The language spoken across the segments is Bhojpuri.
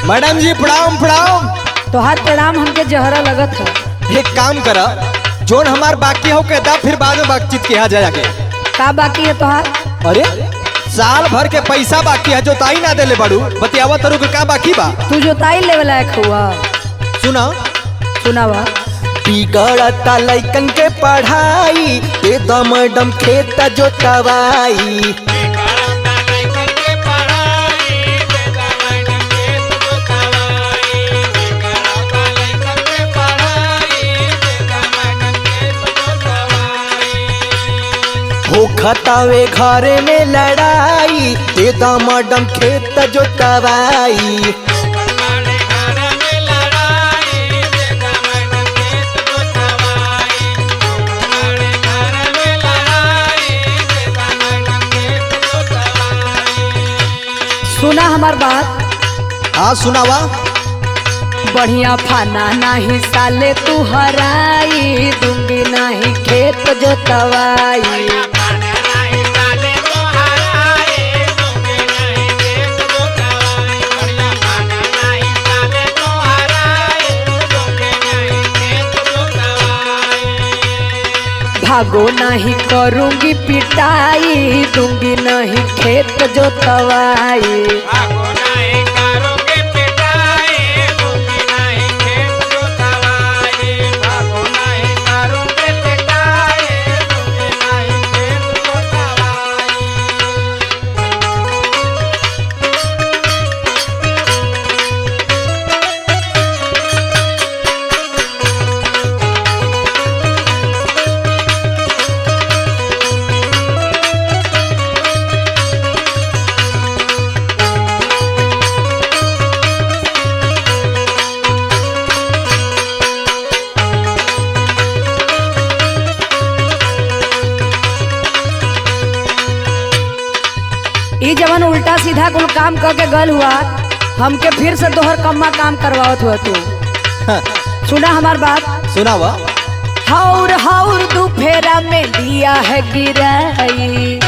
मैडम जी प्रणाम प्रणाम। तोहार प्रणाम हमके जहरा लगत है। एक काम करा, जोन हमार बाकी हो कहता फिर बाद में बातचीत किया जाके। का बाकी है तोहार? अरे साल भर के पैसा बाकी है, जोताई ना देले बड़ू, बतियावा तरु के का बाकी बा? तू जोताई लेवे लायक हुआ? सुना सुनावा। बिगड़ता लइकन के पढ़ाई, दे द मैडम खेत जोतवाई। खतावे घरे में लड़ाई, दे द मैडम खेत जोतवाई। सुना हमार बात। हाँ सुनावा। बढ़िया फाना नहीं साले तू हराई, दूंगी नहीं खेत जोतवाई। भागो नहीं करूंगी पिटाई, दूंगी नहीं खेत जोतवाई। ई जवन उल्टा सीधा कुल काम करके गल हुआ, हमके फिर से दोहर कम्मा काम करवावत हुआ तू। सुना हमार बात। सुनावा। हाउर हाउर दू फेरा में दिया है गिराई।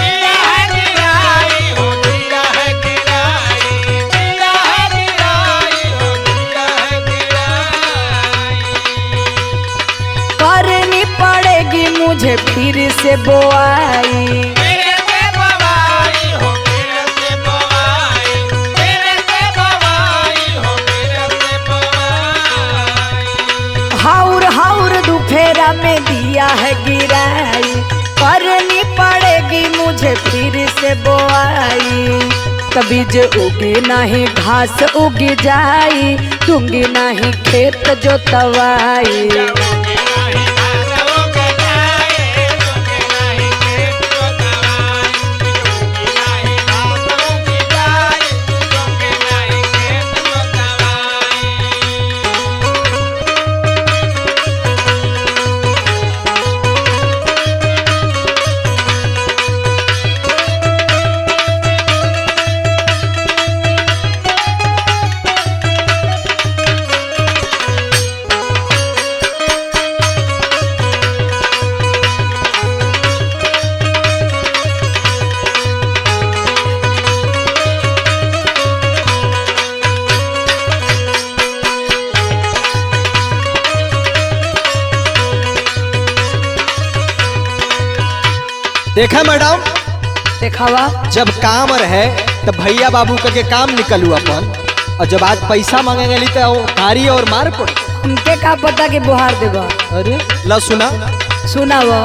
करनी पड़ेगी मुझे फिर से बोआई। हाउर हाउर दुफेरा में दिया है गिराई, करनी पड़ेगी मुझे फिर से बोआई। कभी जो उगी नहीं घास उगी जाई, दूंगी नहीं खेत जोतवाई। देखा मैडम, देखावा। जब काम रहे तब भैया बाबू के काम निकलू अपन, और जब आज पैसा मांगे गली तो भारी और मार पड़। हमके का पता कि बुहार देबा। अरे ला सुना। सुनावा।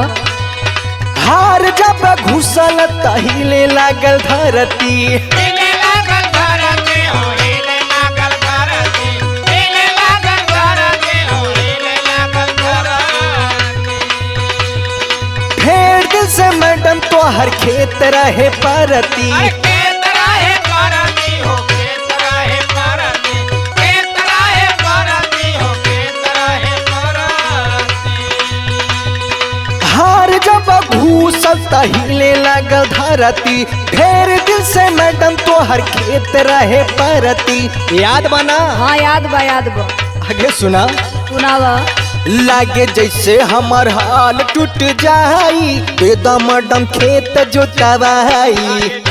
हार जब घुसल तहिले लागल धरती, फेर दिल से मैडम तो हर खेत रहे परती। हार जब घूसल तहिले लगल धरती, फेर दिल से मैडम तो हर खेत रहे परती। याद बना? हाँ याद बा याद बा। आगे सुना। सुनावा। लागे जैसे हमार हाल टूट जाई, दे द मैडम खेत जोतवाई।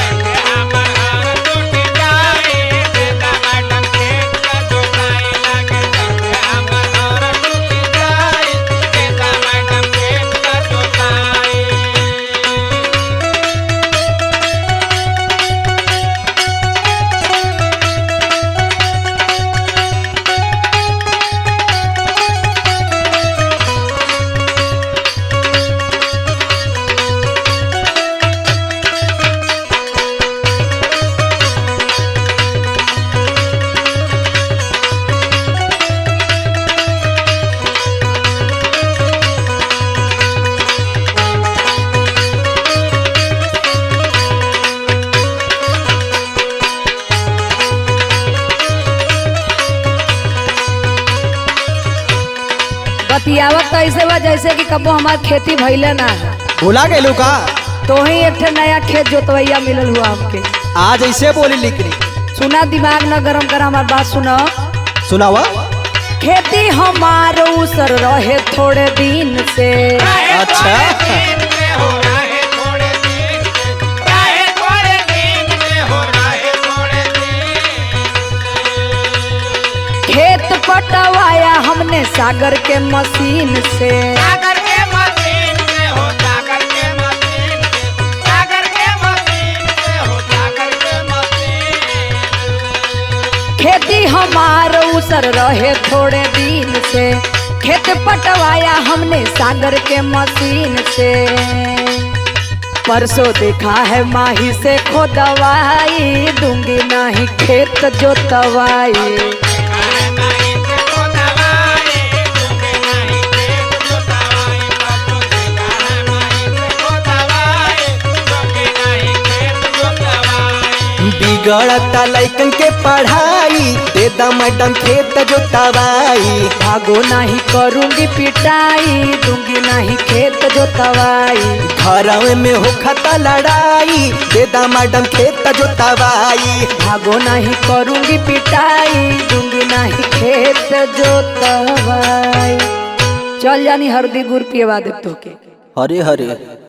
बतियावत तो ऐसे बा जैसे कि कबो हमार खेती भइले ना है। भुला गए का? तो ही एक ठे नया खेत जोतवैया मिलल हुआ हमके। आज ऐसे बोली लिखनी। सुना, दिमाग न गरम कर, हमार बात सुनो। सुनावा। खेती हमार उसर रहे थोड़े दिन से। अच्छा। खेत पटवाया हमने सागर के मशीन से। खेती हमार उसर रहे थोड़े दिन से। खेत पटवाया हमने सागर के मशीन से। परसों देखा है माही से खोदवाई, दूंगी नहीं खेत जोतवाई। बिगड़ता लइकन के पढ़ाई, दे दा मैडम खेत जोतवाई। भागो नहीं करूंगी पिटाई, दूंगी नहीं खेत जोतवाई। घरवे में होखता लड़ाई, दे दा मैडम खेत जोतवाई। भागो नहीं करूंगी पिटाई, दूंगी नहीं खेत जोतवाई। चल जानी हरदी गुड़ पियवा दे तोके। हरे हरे।